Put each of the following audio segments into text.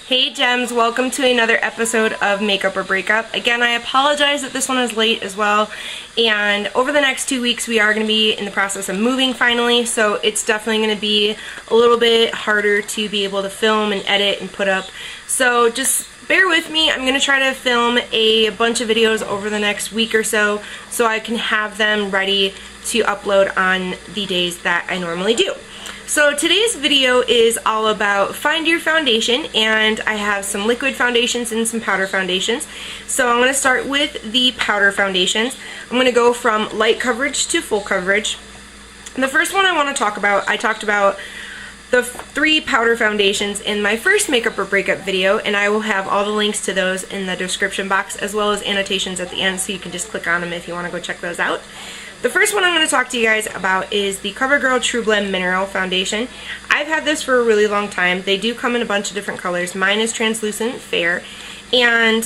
Hey gems, welcome to another episode of Makeup or Breakup. Again, I apologize that this one is late as well, and over the next 2 weeks we are going to be in the process of moving finally, so it's definitely going to be a little bit harder to be able to film and edit and put up. So just bear with me. I'm going to try to film a bunch of videos over the next week or so I can have them ready to upload on the days that I normally do. So today's video is all about find your foundation, and I have some liquid foundations and some powder foundations. So I'm going to start with the powder foundations. I'm going to go from light coverage to full coverage. And the first one I want to talk about, I talked about the 3 powder foundations in my first Makeup or Breakup video, and I will have all the links to those in the description box as well as annotations at the end, so you can just click on them if you want to go check those out. The first one I'm going to talk to you guys about is the Covergirl Trublend Mineral foundation. I've had this for a really long time. They do come in a bunch of different colors. Mine is translucent fair, and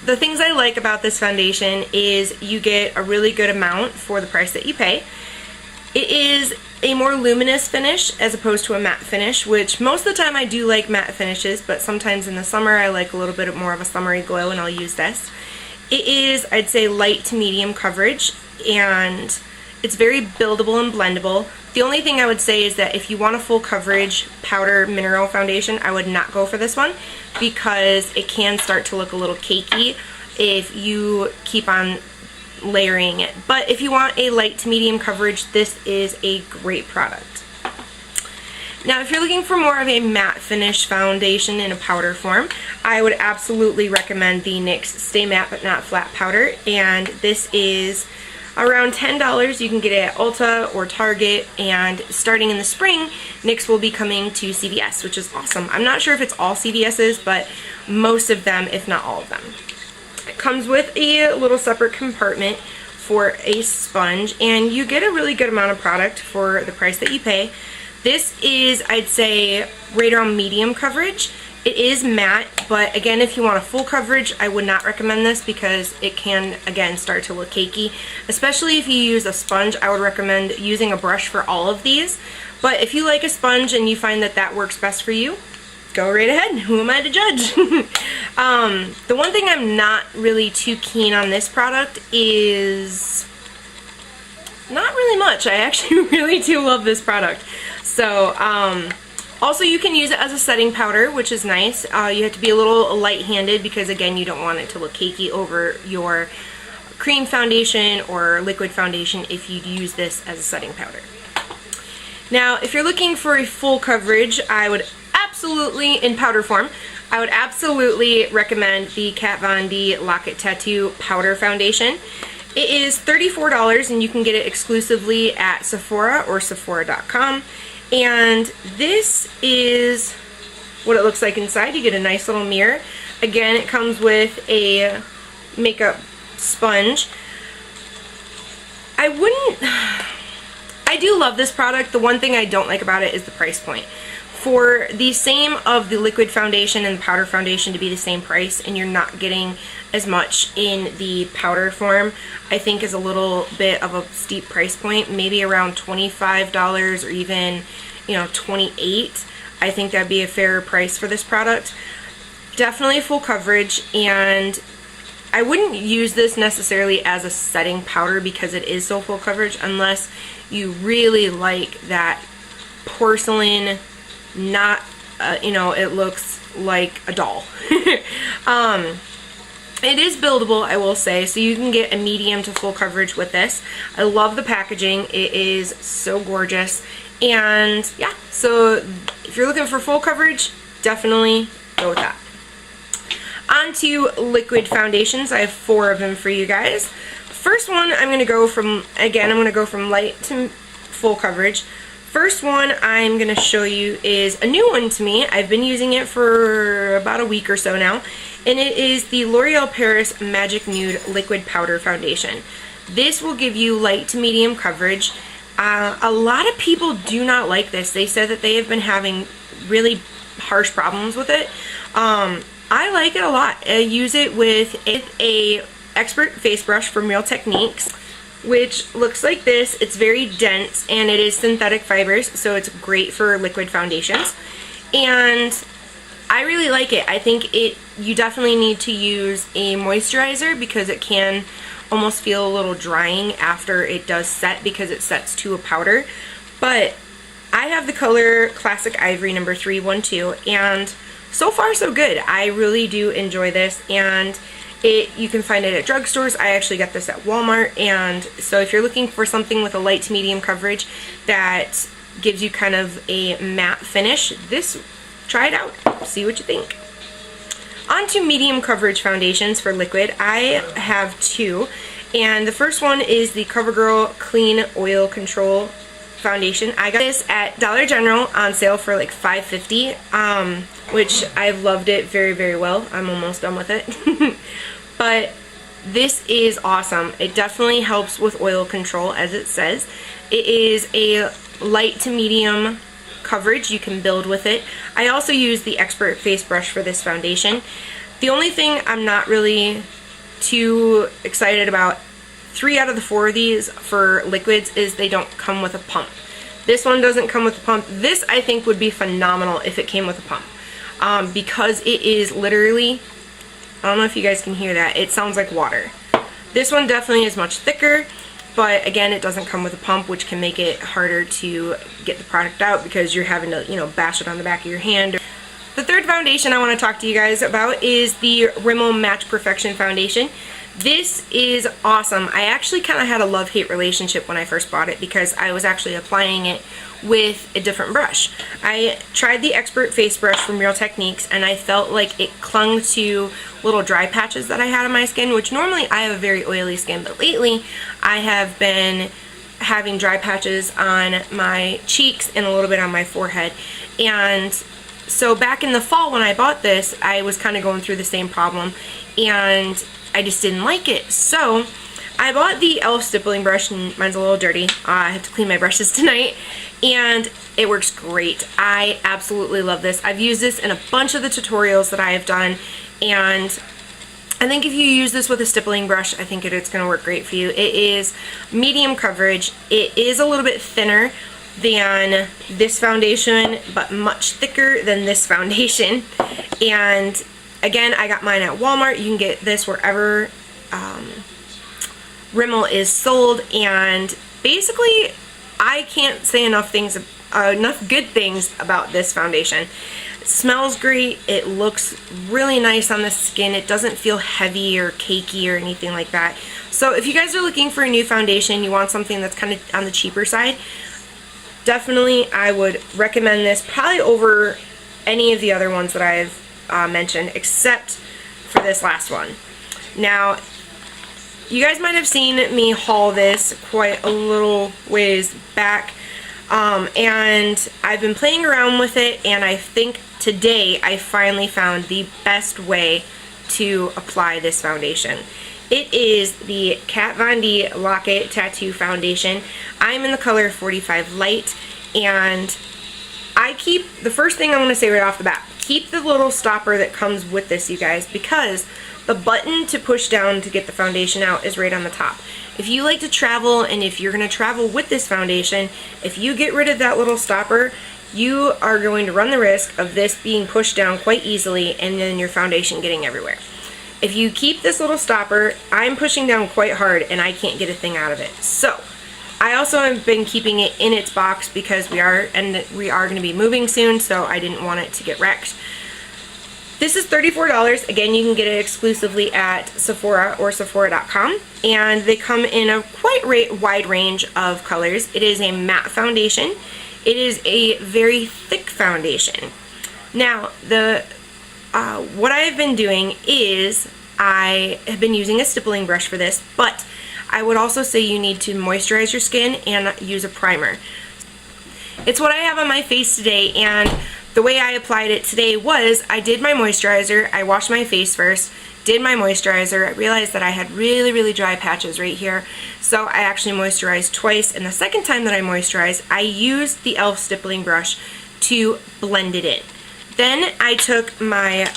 the things I like about this foundation is you get a really good amount for the price that you pay. It is a more luminous finish as opposed to a matte finish, which most of the time I do like matte finishes, but sometimes in the summer I like a little bit more of a summery glow, and I'll use this. It is, I'd say, light to medium coverage, and it's very buildable and blendable. The only thing I would say is that if you want a full coverage powder mineral foundation, I would not go for this one because it can start to look a little cakey if you keep on layering it. But if you want a light to medium coverage, this is a great product. Now, if you're looking for more of a matte finish foundation in a powder form, I would absolutely recommend the NYX Stay Matte But Not Flat powder, and this is around $10. You can get it at Ulta or Target, and starting in the spring, NYX will be coming to CVS, which is awesome. I'm not sure if it's all CVS's, but most of them, if not all of them. It comes with a little separate compartment for a sponge, and you get a really good amount of product for the price that you pay. This is, I'd say, right around medium coverage. It is matte, but again, if you want a full coverage, I would not recommend this because it can, again, start to look cakey. Especially if you use a sponge, I would recommend using a brush for all of these. But if you like a sponge and you find that that works best for you, go right ahead. Who am I to judge? The one thing I'm not really too keen on this product is not really much. I actually really do love this product. So, also you can use it as a setting powder, which is nice. You have to be a little light-handed because, again, you don't want it to look cakey over your cream foundation or liquid foundation if you use this as a setting powder. Now, if you're looking for a full coverage, I would absolutely, in powder form, I would absolutely recommend the Kat Von D Lock-It Tattoo Powder Foundation. It is $34, and you can get it exclusively at Sephora or Sephora.com. And this is what it looks like inside. You get a nice little mirror. Again, it comes with a makeup sponge. I do love this product. The one thing I don't like about it is the price point. For the same of the liquid foundation and the powder foundation to be the same price, and you're not getting as much in the powder form, I think is a little bit of a steep price point, maybe around $25 or even, $28. I think that'd be a fair price for this product. Definitely full coverage, and I wouldn't use this necessarily as a setting powder because it is so full coverage unless you really like that porcelain, not, it looks like a doll. It is buildable, I will say, so you can get a medium to full coverage with this. I love the packaging. It is so gorgeous. And yeah, so if you're looking for full coverage, definitely go with that. On to liquid foundations. I have 4 of them for you guys. First one, I'm going to go from light to full coverage. First one I'm going to show you is a new one to me. I've been using it for about a week or so now, and it is the L'Oreal Paris Magic Nude Liquid Powder Foundation. This will give you light to medium coverage. A lot of people do not like this. They said that they have been having really harsh problems with it. I like it a lot. I use it with a expert face brush from Real Techniques, which looks like this. It's very dense and it is synthetic fibers, so it's great for liquid foundations. And I really like it. I think you definitely need to use a moisturizer because it can almost feel a little drying after it does set because it sets to a powder. But I have the color Classic Ivory number 312, and so far so good. I really do enjoy this, and you can find it at drugstores. I actually got this at Walmart, and so if you're looking for something with a light to medium coverage that gives you kind of a matte finish, try it out. See what you think. On to medium coverage foundations for liquid. I have two, and the first one is the CoverGirl Clean Oil Control foundation. I got this at Dollar General on sale for like $5.50, which I've loved it very, very well. I'm almost done with it. But this is awesome. It definitely helps with oil control, as it says. It is a light to medium coverage. You can build with it. I also use the Expert Face Brush for this foundation. The only thing I'm not really too excited about, 3 out of the 4 of these for liquids, is they don't come with a pump. This one doesn't come with a pump. This I think would be phenomenal if it came with a pump, because it is literally, I don't know if you guys can hear that, it sounds like water. This one definitely is much thicker, but again, it doesn't come with a pump, which can make it harder to get the product out because you're having to, you know, bash it on the back of your hand. The third foundation I want to talk to you guys about is the Rimmel Match Perfection foundation. This is awesome. I actually kind of had a love-hate relationship when I first bought it because I was actually applying it with a different brush. I tried the Expert Face Brush from Real Techniques, and I felt like it clung to little dry patches that I had on my skin, which normally I have a very oily skin, but lately I have been having dry patches on my cheeks and a little bit on my forehead. And so back in the fall when I bought this, I was kind of going through the same problem, and I just didn't like it. So I bought the e.l.f. stippling brush, and mine's a little dirty. I have to clean my brushes tonight, and it works great. I absolutely love this. I've used this in a bunch of the tutorials that I have done, and I think if you use this with a stippling brush, I think it's going to work great for you. It is medium coverage. It is a little bit thinner than this foundation, but much thicker than this foundation. And again, I got mine at Walmart. You can get this wherever Rimmel is sold, and basically I can't say enough good things about this foundation. It smells great. It looks really nice on the skin. It doesn't feel heavy or cakey or anything like that. So if you guys are looking for a new foundation, you want something that's kind of on the cheaper side, definitely I would recommend this probably over any of the other ones that I've mentioned, except for this last one. Now, you guys might have seen me haul this quite a little ways back, and I've been playing around with it, and I think today I finally found the best way to apply this foundation. It is the Kat Von D Lock-It Tattoo Foundation. I'm in the color 45 Light, and the first thing I want to say right off the bat, keep the little stopper that comes with this, you guys, because the button to push down to get the foundation out is right on the top. If you like to travel, and if you're going to travel with this foundation, if you get rid of that little stopper, you are going to run the risk of this being pushed down quite easily and then your foundation getting everywhere. If you keep this little stopper, I'm pushing down quite hard and I can't get a thing out of it. So I also have been keeping it in its box because we are going to be moving soon, so I didn't want it to get wrecked. This is $34. Again, you can get it exclusively at Sephora or Sephora.com, and they come in a quite wide range of colors. It is a matte foundation. It is a very thick foundation. Now, what I have been doing is I have been using a stippling brush for this, but I would also say you need to moisturize your skin and use a primer. It's what I have on my face today, and the way I applied it today was I did my moisturizer, I washed my face first, did my moisturizer, I realized that I had really, really dry patches right here, so I actually moisturized twice, and the second time that I moisturized, I used the e.l.f. stippling brush to blend it in. Then I took my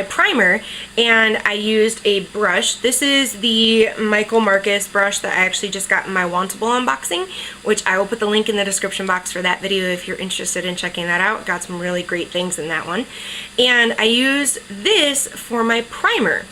primer and I used a brush. This is the Michael Marcus brush that I actually just got in my Wantable unboxing, which I will put the link in the description box for that video if you're interested in checking that out. Got some really great things in that one. And I used this for my primer.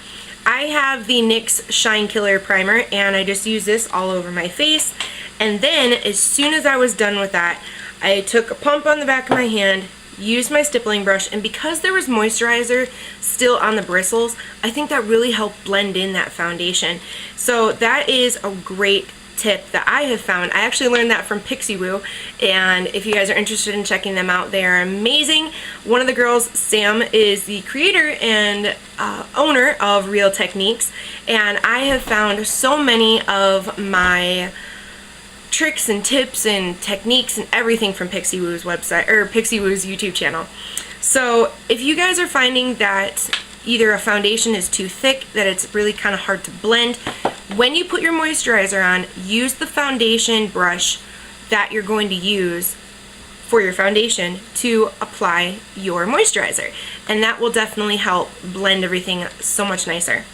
I have the NYX Shine Killer primer, and I just use this all over my face. And then as soon as I was done with that, I took a pump on the back of my hand, used my stippling brush, and because there was moisturizer still on the bristles, I think that really helped blend in that foundation. So that is a great tip that I have found. I actually learned that from Pixie Woo, and if you guys are interested in checking them out, they are amazing. One of the girls, Sam, is the creator and owner of Real Techniques, and I have found so many of my tricks and tips and techniques and everything from Pixie Woo's website, or Pixie Woo's YouTube channel. So if you guys are finding that either a foundation is too thick, that it's really kind of hard to blend, when you put your moisturizer on, use the foundation brush that you're going to use for your foundation to apply your moisturizer, and that will definitely help blend everything so much nicer.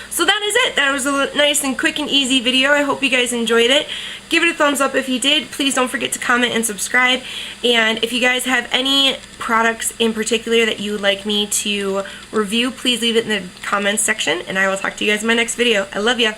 So that is it. That was a nice and quick and easy video. I hope you guys enjoyed it. Give it a thumbs up if you did. Please don't forget to comment and subscribe. And if you guys have any products in particular that you would like me to review, please leave it in the comments section, and I will talk to you guys in my next video. I love ya.